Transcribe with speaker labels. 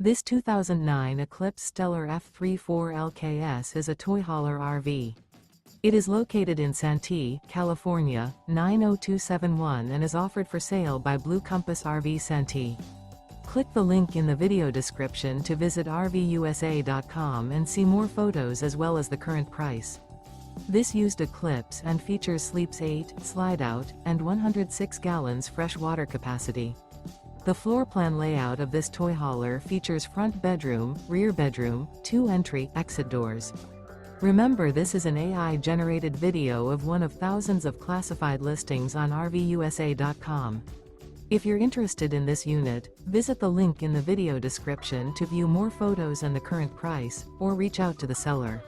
Speaker 1: This 2009 Eclipse Stellar F34LKS is a toy hauler RV. It is located in Santee, California, 90271 and is offered for sale by Blue Compass RV Santee. Click the link in the video description to visit RVUSA.com and see more photos as well as the current price. This used Eclipse and features sleeps 8, Slideout, and 106 gallons fresh water capacity. The floor plan layout of this toy hauler features front bedroom, rear bedroom, 2 entry/exit doors. Remember, this is an AI-generated video of one of thousands of classified listings on RVUSA.com. If you're interested in this unit, visit the link in the video description to view more photos and the current price, or reach out to the seller.